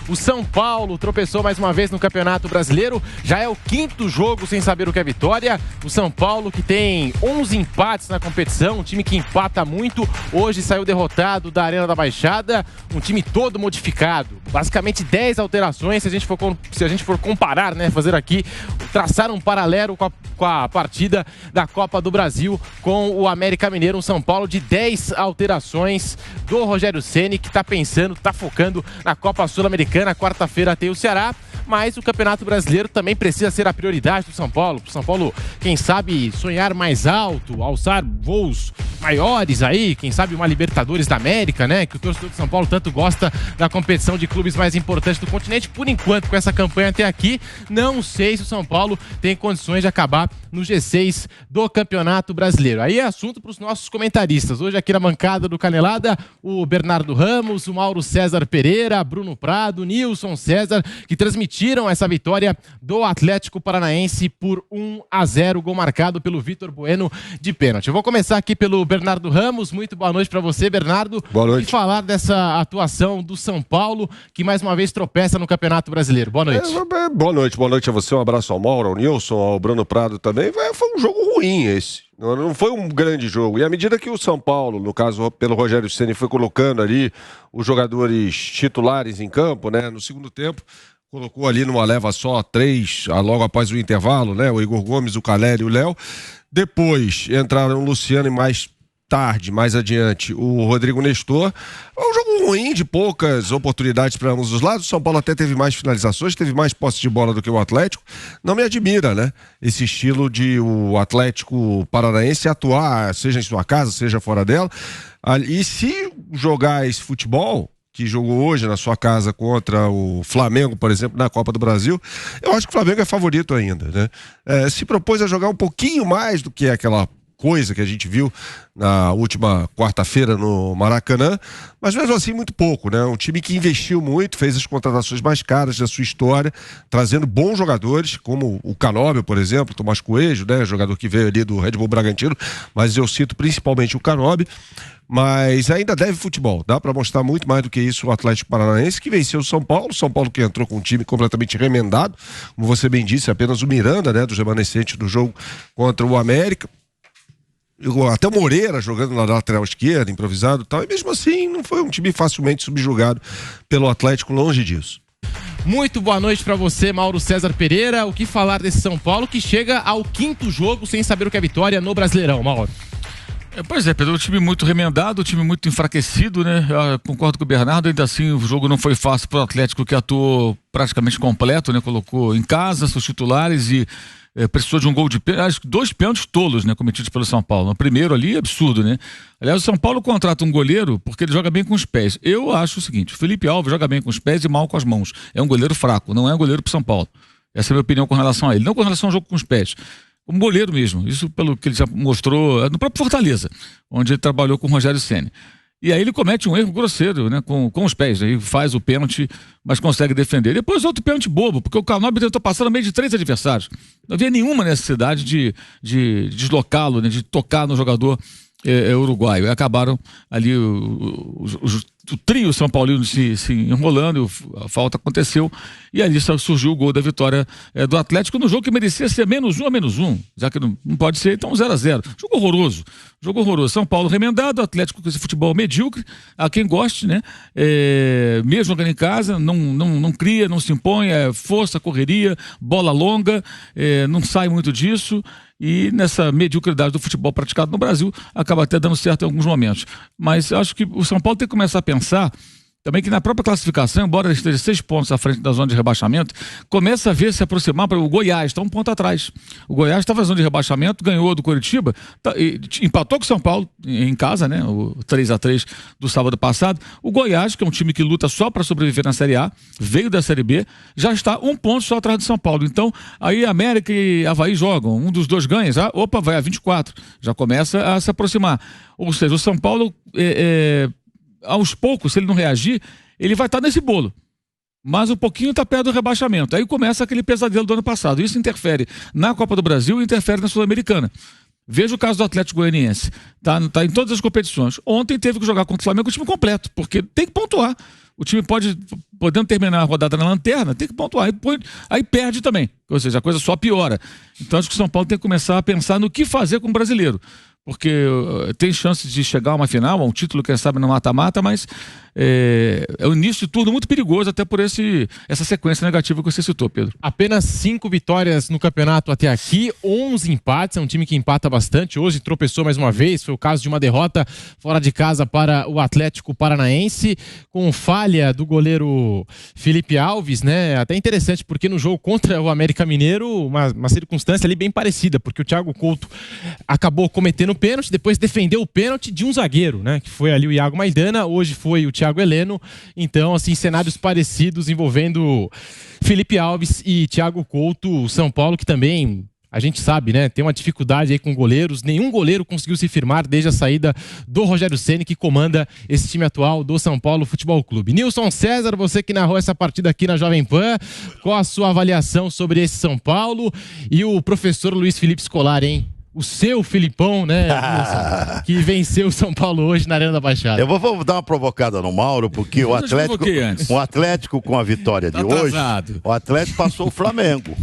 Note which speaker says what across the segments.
Speaker 1: O São Paulo tropeçou mais uma vez no Campeonato Brasileiro. Já é o 5º jogo sem saber o que é vitória. O São Paulo, que tem 11 empates na competição, um time que empata muito. Hoje saiu derrotado da Arena da Baixada. Um time todo modificado. Basicamente 10 alterações, se a gente for comparar, né, fazer aqui, traçar um paralelo com a partida da Copa do Brasil com o América Mineiro. Um São Paulo de 10 alterações do Rogério Ceni, que está pensando, está focando na Copa Sul-Americana. Quarta-feira tem o Ceará, mas o Campeonato Brasileiro também precisa ser a prioridade do São Paulo. O São Paulo, quem sabe, sonhar mais alto, alçar voos maiores aí, quem sabe uma Libertadores da América, né? Que o torcedor de São Paulo tanto gosta da competição de clubes mais importantes do continente. Por enquanto, com essa campanha até aqui, não sei se o São Paulo tem condições de acabar no G6 do Campeonato Brasileiro. Aí é assunto para os nossos comentaristas. Hoje aqui na bancada do Canelada, o Bernardo Ramos, o Mauro César Pereira, Bruno Prado, Nilson César, que transmitiram essa vitória do Atlético Paranaense por 1-0, gol marcado pelo Vitor Bueno de pênalti. Eu vou começar aqui pelo Bernardo Ramos. Muito boa noite para você, Bernardo.
Speaker 2: Boa noite.
Speaker 1: E falar dessa atuação do São Paulo, que mais uma vez tropeça no Campeonato Brasileiro. Boa noite.
Speaker 2: Boa noite a você, um abraço ao Mauro, ao Nilson, ao Bruno Prado também. Foi um jogo ruim esse, não foi um grande jogo. E à medida que o São Paulo, no caso pelo Rogério Ceni, foi colocando ali os jogadores titulares em campo, né, no segundo tempo, colocou ali numa leva só 3, logo após o intervalo, né, o Igor Gomes, o Caleri e o Léo. Depois entraram o Luciano e mais tarde, mais adiante, o Rodrigo Nestor. Um jogo ruim, de poucas oportunidades para ambos os lados. O São Paulo até teve mais finalizações, teve mais posse de bola do que o Atlético. Não me admira, né? Esse estilo de o Atlético Paranaense atuar, seja em sua casa, seja fora dela. E se jogar esse futebol que jogou hoje na sua casa contra o Flamengo, por exemplo, na Copa do Brasil, eu acho que o Flamengo é favorito ainda, né? Se propôs a jogar um pouquinho mais do que aquela coisa que a gente viu na última quarta-feira no Maracanã, mas mesmo assim muito pouco, né? Um time que investiu muito, fez as contratações mais caras da sua história, trazendo bons jogadores, como o Canóbio, por exemplo, Tomás Coelho, né? Jogador que veio ali do Red Bull Bragantino, mas eu cito principalmente o Canóbio. Mas ainda deve futebol, dá para mostrar muito mais do que isso o Atlético Paranaense, que venceu o São Paulo que entrou com um time completamente remendado, como você bem disse, apenas o Miranda, né, dos remanescentes do jogo contra o América. Até o Moreira jogando na lateral esquerda, improvisado e tal, e mesmo assim não foi um time facilmente subjugado pelo Atlético, longe disso.
Speaker 1: Muito boa noite para você, Mauro César Pereira. O que falar desse São Paulo que chega ao 5º jogo sem saber o que é vitória no Brasileirão, Mauro?
Speaker 3: Pois é, Pedro, um time muito remendado, um time muito enfraquecido, né? Eu concordo com o Bernardo, ainda assim o jogo não foi fácil para o Atlético, que atuou praticamente completo, né? Colocou em casa seus titulares e precisou de um gol de pênalti, 2 pênaltis tolos, né, cometidos pelo São Paulo. O primeiro ali, absurdo, né? Aliás, o São Paulo contrata um goleiro porque ele joga bem com os pés. Eu acho o seguinte, o Felipe Alves joga bem com os pés e mal com as mãos. É um goleiro fraco, não é um goleiro pro São Paulo. Essa é a minha opinião com relação a ele. Não com relação ao jogo com os pés. Como goleiro mesmo, isso pelo que ele já mostrou no próprio Fortaleza, onde ele trabalhou com o Rogério Ceni. E aí ele comete um erro grosseiro, né, com os pés, aí faz o pênalti, mas consegue defender. Depois outro pênalti bobo, porque o Canóbio tentou passar no meio de 3 adversários. Não havia nenhuma necessidade de deslocá-lo, né, de tocar no jogador uruguaio. E acabaram ali o trio São Paulino se enrolando, a falta aconteceu e ali surgiu o gol da vitória do Atlético no jogo que merecia ser -1, já que não pode ser, então 0-0. Jogo horroroso. São Paulo remendado, Atlético com esse futebol medíocre, a quem goste, né? Mesmo jogando em casa, não cria, não se impõe, força, correria, bola longa, não sai muito disso. E nessa mediocridade do futebol praticado no Brasil, acaba até dando certo em alguns momentos. Mas acho que o São Paulo tem que começar a pensar também que na própria classificação, embora ele esteja 6 pontos à frente da zona de rebaixamento, começa a ver se aproximar para o Goiás, está 1 ponto atrás. O Goiás estava na zona de rebaixamento, ganhou do Coritiba, empatou com o São Paulo em casa, né? O 3-3 do sábado passado. O Goiás, que é um time que luta só para sobreviver na Série A, veio da Série B, já está 1 ponto só atrás do São Paulo. Então, aí América e Avaí jogam, um dos dois ganha, vai a 24, já começa a se aproximar. Ou seja, o São Paulo aos poucos, se ele não reagir, ele vai estar nesse bolo. Mas um pouquinho está perto do rebaixamento. Aí começa aquele pesadelo do ano passado. Isso interfere na Copa do Brasil e interfere na Sul-Americana. Veja o caso do Atlético Goianiense. Tá em todas as competições. Ontem teve que jogar contra o Flamengo com o time completo, porque tem que pontuar. o time podendo terminar a rodada na lanterna, tem que pontuar. Aí perde também. Ou seja, a coisa só piora. Então acho que o São Paulo tem que começar a pensar no que fazer com o brasileiro. Porque tem chance de chegar a uma final, a um título, quem sabe, no mata-mata, mas é o início de tudo muito perigoso, até por essa sequência negativa que você citou, Pedro.
Speaker 1: Apenas 5 vitórias no campeonato até aqui, 11 empates, é um time que empata bastante. Hoje tropeçou mais uma vez, foi o caso de uma derrota fora de casa para o Atlético Paranaense, com falha do goleiro Felipe Alves, né? Até interessante, porque no jogo contra o América Mineiro, uma circunstância ali bem parecida, porque o Thiago Couto acabou cometendo o pênalti, depois defendeu o pênalti de um zagueiro, né? Que foi ali o Iago Maidana, hoje foi o Thiago Heleno. Então, assim, cenários parecidos envolvendo Felipe Alves e Thiago Couto. O São Paulo, que também, a gente sabe, né? Tem uma dificuldade aí com goleiros. Nenhum goleiro conseguiu se firmar desde a saída do Rogério Ceni, que comanda esse time atual do São Paulo Futebol Clube. Nilson César, você que narrou essa partida aqui na Jovem Pan, qual a sua avaliação sobre esse São Paulo? E o professor Luiz Felipe Scolari, hein? O seu Filipão, né, que venceu o São Paulo hoje na Arena da Baixada.
Speaker 4: Eu vou dar uma provocada no Mauro, porque o Atlético com a vitória de hoje, o Atlético passou o Flamengo.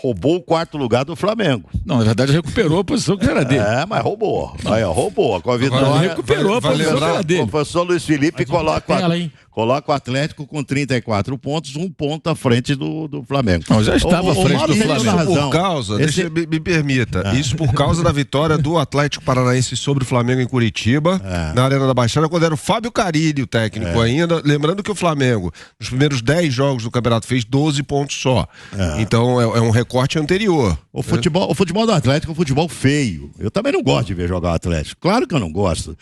Speaker 4: Roubou o 4º lugar do Flamengo.
Speaker 3: Não, na verdade recuperou a posição que era dele.
Speaker 4: É, mas roubou. Aí, ó, roubou. Com a vitória,
Speaker 3: recuperou a posição que era dele.
Speaker 4: O professor Luiz Felipe coloca o Atlético com 34 pontos, 1 ponto à frente do Flamengo.
Speaker 3: Não, já estava à frente do Flamengo.
Speaker 2: Por causa, me permita, isso por causa da vitória do Atlético Paranaense sobre o Flamengo em Curitiba, na Arena da Baixada, quando era o Fábio Carilli o técnico ainda. Lembrando que o Flamengo, nos primeiros 10 jogos do campeonato, fez 12 pontos só. Então é um recorte anterior.
Speaker 4: O futebol do Atlético é um futebol feio. Eu também não gosto de ver jogar o Atlético. Claro que eu não gosto.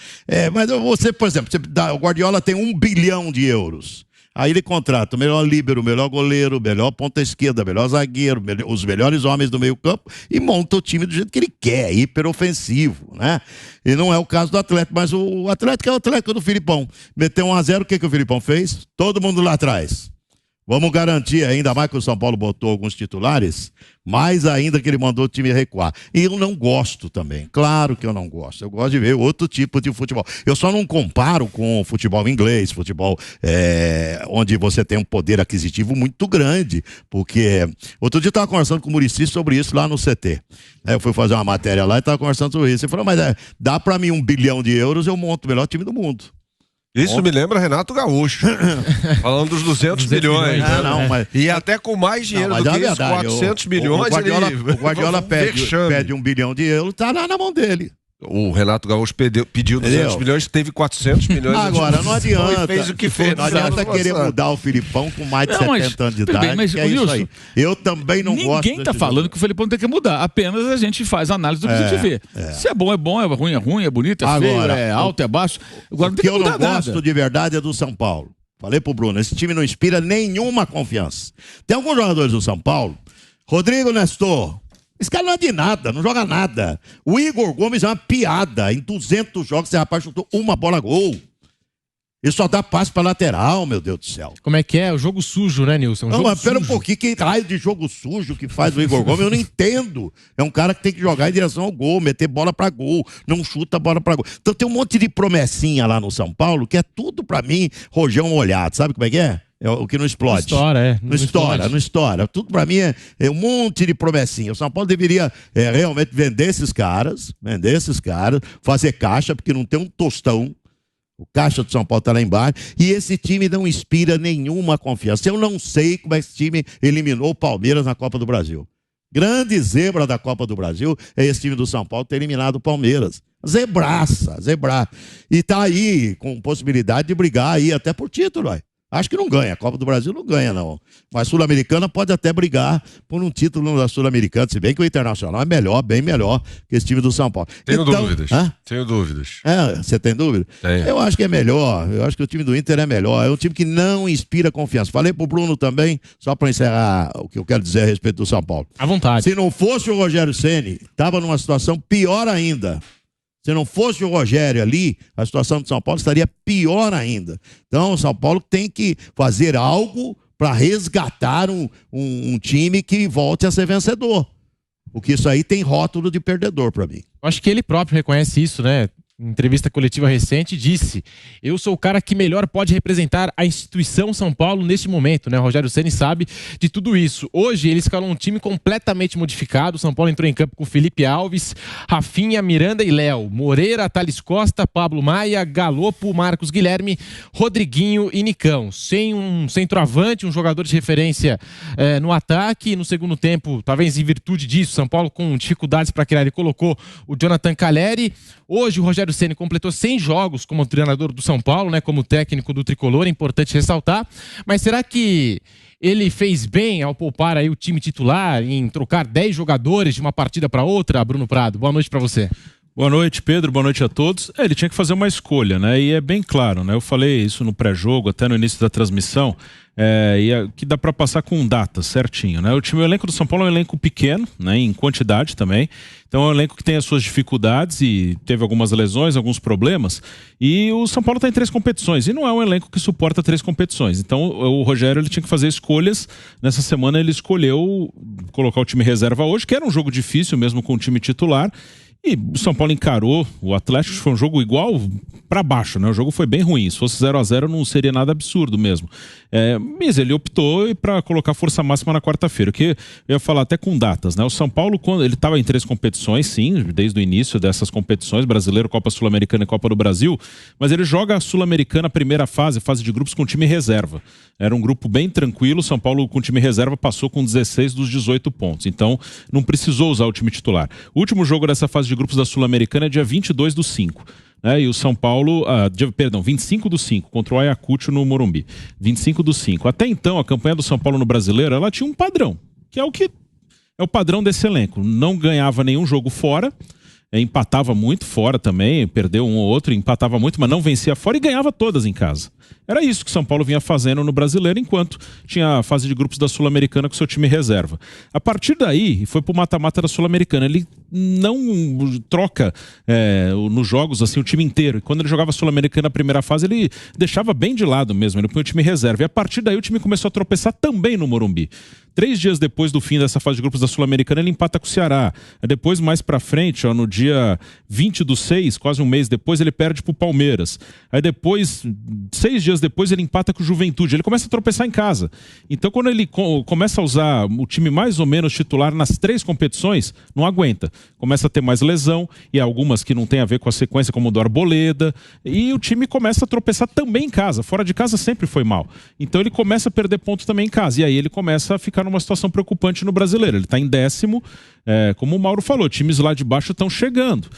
Speaker 4: Mas você, por exemplo, o Guardiola tem 1 bilhão de euros. Aí ele contrata o melhor líbero, o melhor goleiro, o melhor ponta esquerda, o melhor zagueiro, os melhores homens do meio campo e monta o time do jeito que ele quer, hiperofensivo, né? E não é o caso do Atlético, mas o Atlético é o Atlético do Filipão. Meteu 1-0, o que o Filipão fez? Todo mundo lá atrás. Vamos garantir, ainda mais que o São Paulo botou alguns titulares, mais ainda que ele mandou o time recuar. E eu não gosto também, claro que eu não gosto. Eu gosto de ver outro tipo de futebol. Eu só não comparo com o futebol inglês, futebol onde você tem um poder aquisitivo muito grande. Porque outro dia eu estava conversando com o Muricy sobre isso lá no CT. Eu fui fazer uma matéria lá e estava conversando sobre isso. Ele falou, mas dá para mim 1 bilhão de euros, eu monto o melhor time do mundo.
Speaker 2: Isso me lembra Renato Gaúcho, falando dos 200 milhões.
Speaker 4: Mas...
Speaker 2: E até com mais dinheiro do que isso, 400 milhões.
Speaker 4: O Guardiola pede 1 bilhão de euros, tá lá na mão dele.
Speaker 2: O Renato Gaúcho pediu 200 milhões, teve 400 milhões.
Speaker 4: Agora, não adianta.
Speaker 2: Fez o que fez.
Speaker 4: Não adianta querer mudar o Filipão com mais de 70 anos de idade.
Speaker 3: Mas,
Speaker 4: é isso aí. Eu também não gosto.
Speaker 3: Ninguém está falando que o Filipão tem que mudar. Apenas a gente faz análise do que a gente vê. Se é bom, é ruim, é bonito, é feio, é alto, é baixo. Agora,
Speaker 4: o que eu não gosto de verdade é do São Paulo. Falei pro Bruno, esse time não inspira nenhuma confiança. Tem alguns jogadores do São Paulo. Rodrigo Nestor. Esse cara não é de nada, não joga nada. O Igor Gomes é uma piada. Em 200 jogos, esse rapaz chutou 1 bola gol. Ele só dá passe pra lateral, meu Deus do céu.
Speaker 1: Como é que é? O jogo sujo, né, Nilson?
Speaker 4: Não, mas pera um pouquinho, que raio de jogo sujo que faz o Igor Gomes, eu não entendo. É um cara que tem que jogar em direção ao gol, meter bola pra gol, não chuta a bola pra gol. Então tem um monte de promessinha lá no São Paulo, que é tudo pra mim rojão molhado. Sabe como é que é? É o que não explode. Não estoura. Tudo pra mim é um monte de promessinha. O São Paulo deveria realmente vender esses caras, fazer caixa, porque não tem um tostão. O caixa do São Paulo tá lá embaixo. E esse time não inspira nenhuma confiança. Eu não sei como esse time eliminou o Palmeiras na Copa do Brasil. Grande zebra da Copa do Brasil é esse time do São Paulo ter eliminado o Palmeiras. Zebraça. E tá aí com possibilidade de brigar aí até por título, vai. Acho que não ganha. A Copa do Brasil não ganha, não. Mas a Sul-Americana pode até brigar por um título da Sul-Americana, se bem que o Internacional é melhor, bem melhor que esse time do São Paulo.
Speaker 2: Tenho dúvidas. Tenho dúvidas.
Speaker 4: Você tem dúvida?
Speaker 2: Tenho.
Speaker 4: Eu acho que é melhor. Eu acho que o time do Inter é melhor. É um time que não inspira confiança. Falei pro Bruno também, só para encerrar o que eu quero dizer a respeito do São Paulo.
Speaker 1: À vontade.
Speaker 4: Se não fosse o Rogério Ceni, estava numa situação pior ainda. Se não fosse o Rogério ali, a situação do São Paulo estaria pior ainda. Então, o São Paulo tem que fazer algo para resgatar um time que volte a ser vencedor. Porque isso aí tem rótulo de perdedor para mim.
Speaker 1: Eu acho que ele próprio reconhece isso, né? em entrevista coletiva recente, disse: eu sou o cara que melhor pode representar a instituição São Paulo neste momento, né? O Rogério Ceni sabe de tudo isso. Hoje ele escalou um time completamente modificado. O São Paulo entrou em campo com Felipe Alves, Rafinha, Miranda e Léo, Moreira, Thales Costa, Pablo Maia, Galopo, Marcos Guilherme, Rodriguinho e Nicão. Sem um centroavante, um jogador de referência no ataque. No segundo tempo, talvez em virtude disso, São Paulo com dificuldades para criar, ele colocou o Jonathan Calleri. Hoje o Rogério Ceni completou 100 jogos como treinador do São Paulo, né, como técnico do Tricolor, é importante ressaltar. Mas será que ele fez bem ao poupar aí o time titular, em trocar 10 jogadores de uma partida para outra, Bruno Prado? Boa noite para você.
Speaker 5: Boa noite, Pedro. Boa noite a todos. Ele tinha que fazer uma escolha, né? E é bem claro, né? Eu falei isso no pré-jogo, até no início da transmissão, que dá para passar com datas certinho, né? O elenco do São Paulo é um elenco pequeno, né? Em quantidade também. Então é um elenco que tem as suas dificuldades e teve algumas lesões, alguns problemas. E o São Paulo está em 3 competições e não é um elenco que suporta 3 competições. Então o Rogério ele tinha que fazer escolhas. Nessa semana ele escolheu colocar o time reserva hoje, que era um jogo difícil mesmo com o time titular. E o São Paulo encarou o Atlético, foi um jogo igual para baixo, né? O jogo foi bem ruim. Se fosse 0-0 não seria nada absurdo mesmo. Mas ele optou para colocar força máxima na quarta-feira, que eu ia falar até com datas, né? O São Paulo, quando ele estava em 3 competições, sim, desde o início dessas competições, Brasileiro, Copa Sul-Americana e Copa do Brasil, mas ele joga a Sul-Americana, primeira fase de grupos com time reserva. Era um grupo bem tranquilo, o São Paulo com time reserva passou com 16 dos 18 pontos, então não precisou usar o time titular. O último jogo dessa fase de grupos da Sul-Americana é dia 22/5. E o São Paulo, 25/5, contra o Ayacucho no Morumbi. 25/5. Até então, a campanha do São Paulo no Brasileiro, ela tinha um padrão, que é o padrão desse elenco. Não ganhava nenhum jogo fora, empatava muito fora também, perdeu um ou outro, empatava muito, mas não vencia fora e ganhava todas em casa. Era isso que o São Paulo vinha fazendo no Brasileiro, enquanto tinha a fase de grupos da Sul-Americana com seu time reserva. A partir daí, foi pro mata-mata da Sul-Americana. Ele não troca nos jogos assim o time inteiro. E quando ele jogava Sul-Americana na primeira fase, ele deixava bem de lado mesmo, ele põe o time reserva. E a partir daí o time começou a tropeçar também no Morumbi. 3 dias depois do fim dessa fase de grupos da Sul-Americana, ele empata com o Ceará. Depois, mais pra frente, no dia 20/6, quase um mês depois, ele perde pro Palmeiras. Aí depois, 6 dias depois, ele empata com o Juventude. Ele começa a tropeçar em casa. Então, quando ele começa a usar o time mais ou menos titular nas 3 competições, não aguenta. Começa a ter mais lesão, e algumas que não tem a ver com a sequência, como o do Arboleda. E o time começa a tropeçar também em casa. Fora de casa sempre foi mal. Então, ele começa a perder pontos também em casa. E aí ele começa a ficar numa situação preocupante no Brasileiro. Ele está em 10º, como o Mauro falou, times lá de baixo estão chegando.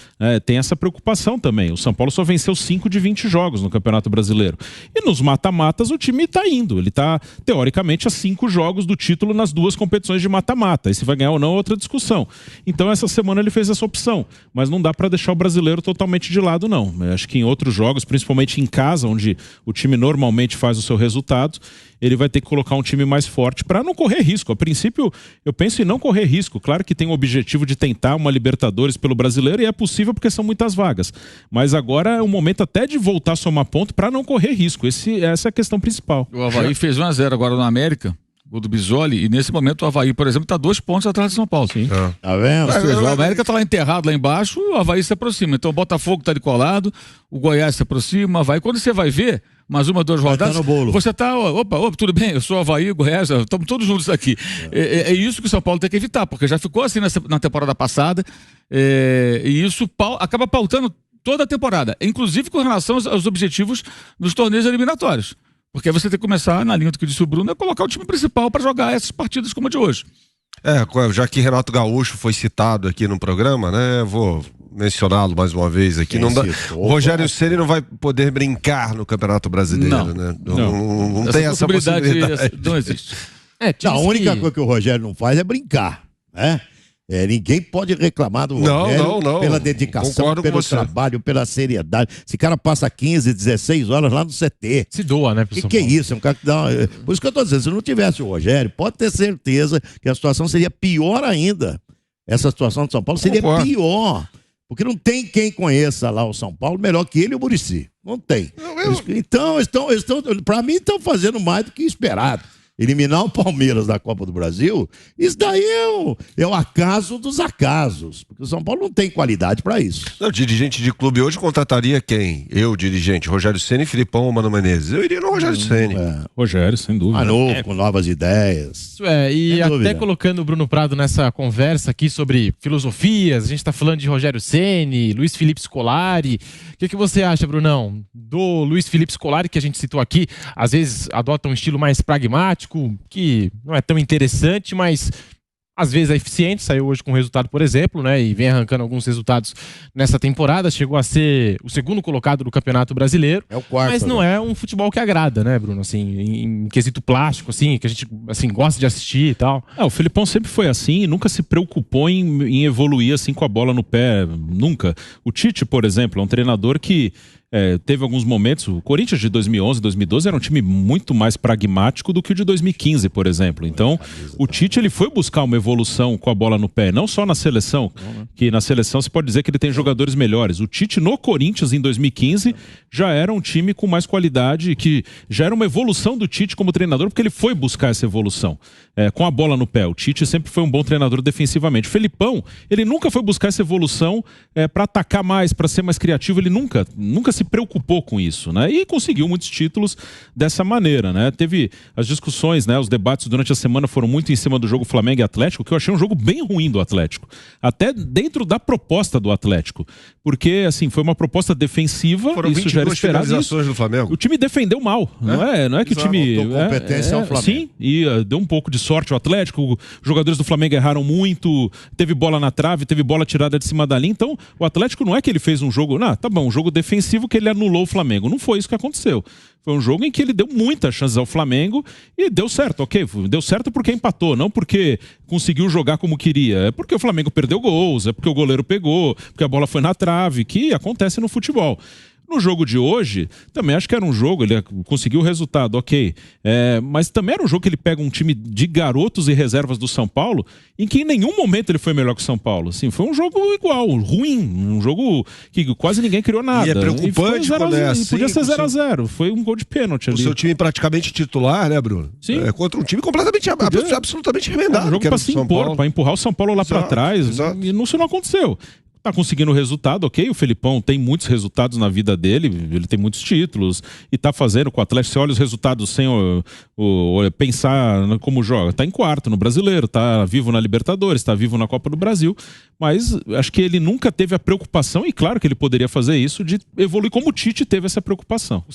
Speaker 5: Tem essa preocupação também. O São Paulo só venceu 5 de 20 jogos no Campeonato Brasileiro. E nos mata-matas o time está indo. Ele está, teoricamente, a 5 jogos do título nas 2 competições de mata-mata. E se vai ganhar ou não é outra discussão. Então essa semana ele fez essa opção. Mas não dá para deixar o brasileiro totalmente de lado, não. Eu acho que em outros jogos, principalmente em casa, onde o time normalmente faz o seu resultado, ele vai ter que colocar um time mais forte para não correr risco. A princípio, eu penso em não correr risco. Claro que tem o objetivo de tentar uma Libertadores pelo Brasileiro e é possível porque são muitas vagas. Mas agora é o momento até de voltar a somar ponto para não correr risco. Essa é a questão principal.
Speaker 3: O Avaí fez 1-0 agora no América, gol do Bisoli, e nesse momento o Avaí, por exemplo, está 2 pontos atrás de São Paulo. Sim.
Speaker 4: Tá vendo?
Speaker 3: O América está lá enterrado lá embaixo, o Avaí se aproxima. Então o Botafogo está de colado, o Goiás se aproxima, o Avaí. Quando você vai ver mais 1, 2 rodadas, você tá, opa, tudo bem, eu sou Avaí, Goiás, estamos todos juntos aqui. É isso que o São Paulo tem que evitar, porque já ficou assim na temporada passada, e isso acaba pautando toda a temporada, inclusive com relação aos objetivos dos torneios eliminatórios. Porque você tem que começar, na linha do que disse o Bruno, colocar o time principal para jogar essas partidas como a de hoje.
Speaker 2: Já que Renato Gaúcho foi citado aqui no programa, né, eu vou mencioná-lo mais uma vez aqui. O Rogério Ceni não vai poder brincar no Campeonato Brasileiro, né? Não tem essa possibilidade.
Speaker 3: Não existe.
Speaker 4: A única coisa que o Rogério não faz é brincar, né? Ninguém pode reclamar do Rogério pela dedicação, pelo trabalho, pela seriedade. Esse cara passa 15, 16 horas lá no CT.
Speaker 1: Se doa, né?
Speaker 4: Que é isso? É um cara que dá. Por isso que eu tô dizendo, se não tivesse o Rogério, pode ter certeza que a situação seria pior ainda. Essa situação de São Paulo seria pior. Porque não tem quem conheça lá o São Paulo melhor que ele e o Muricy. Não tem. Então, para mim, estão fazendo mais do que esperado. eliminar o Palmeiras da Copa do Brasil, isso daí é o acaso dos acasos. Porque o São Paulo não tem qualidade para isso.
Speaker 2: O dirigente de clube hoje contrataria quem? Eu, dirigente, Rogério Ceni, Filipão ou Mano Menezes? Eu iria no Rogério Ceni.
Speaker 5: Rogério, sem dúvida.
Speaker 4: Novo, com novas ideias.
Speaker 1: Isso e até colocando o Bruno Prado nessa conversa aqui sobre filosofias, a gente está falando de Rogério Ceni, Luiz Felipe Scolari. O que você acha, Brunão, do Luiz Felipe Scolari, que a gente citou aqui, às vezes adota um estilo mais pragmático, que não é tão interessante, mas às vezes é eficiente, saiu hoje com resultado, por exemplo, né, e vem arrancando alguns resultados nessa temporada, chegou a ser o segundo colocado do Campeonato Brasileiro,
Speaker 4: é o quarto,
Speaker 1: mas não é um futebol que agrada, né, Bruno, assim, em quesito plástico, assim, que a gente, assim, gosta de assistir e tal.
Speaker 5: O Filipão sempre foi assim e nunca se preocupou em evoluir assim com a bola no pé, nunca. O Tite, por exemplo, é um treinador que teve alguns momentos, o Corinthians de 2011, 2012 era um time muito mais pragmático do que o de 2015, por exemplo. Então, o Tite ele foi buscar uma evolução com a bola no pé, não só na seleção, que na seleção se pode dizer que ele tem jogadores melhores. O Tite no Corinthians em 2015 já era um time com mais qualidade, que já era uma evolução do Tite como treinador, porque ele foi buscar essa evolução com a bola no pé. O Tite sempre foi um bom treinador defensivamente. O Felipão, ele nunca foi buscar essa evolução para atacar mais, para ser mais criativo, ele nunca se preocupou com isso, né? E conseguiu muitos títulos dessa maneira, né? Teve as discussões, né? Os debates durante a semana foram muito em cima do jogo Flamengo e Atlético, que eu achei um jogo bem ruim do Atlético. Até dentro da proposta do Atlético. Porque, assim, foi uma proposta defensiva,
Speaker 2: foram
Speaker 5: isso já era esperado.
Speaker 2: Do Flamengo.
Speaker 5: O time defendeu mal, não é que o time...
Speaker 4: competência ao Flamengo.
Speaker 5: Sim, e deu um pouco de sorte ao Atlético, os jogadores do Flamengo erraram muito, teve bola na trave, teve bola tirada de cima da linha, então o Atlético não é que ele fez um jogo, tá bom, um jogo defensivo que ele anulou o Flamengo. Não foi isso que aconteceu. Foi um jogo em que ele deu muitas chances ao Flamengo e deu certo, ok? Deu certo porque empatou, não porque conseguiu jogar como queria. É porque o Flamengo perdeu gols, é porque o goleiro pegou, porque a bola foi na trave, que acontece no futebol. No jogo de hoje, também acho que era um jogo, ele conseguiu o resultado, ok. Mas também era um jogo que ele pega um time de garotos e reservas do São Paulo, em que em nenhum momento ele foi melhor que o São Paulo. Assim, foi um jogo igual, ruim, um jogo que quase ninguém criou nada.
Speaker 2: E é preocupante quando é assim.
Speaker 5: Podia ser 0-0, foi um gol de pênalti ali.
Speaker 2: O seu time praticamente titular, né, Bruno?
Speaker 5: Sim.
Speaker 2: Contra um time completamente, absolutamente remendado.
Speaker 5: Um jogo para se impor, para empurrar o São Paulo lá para trás, e isso não aconteceu. Tá conseguindo o resultado, ok? O Felipão tem muitos resultados na vida dele, ele tem muitos títulos e tá fazendo com o Atlético. Você olha os resultados sem pensar como joga. Tá em quarto no Brasileiro, tá vivo na Libertadores, tá vivo na Copa do Brasil, mas acho que ele nunca teve a preocupação, e claro que ele poderia fazer isso, de evoluir como o Tite teve essa preocupação.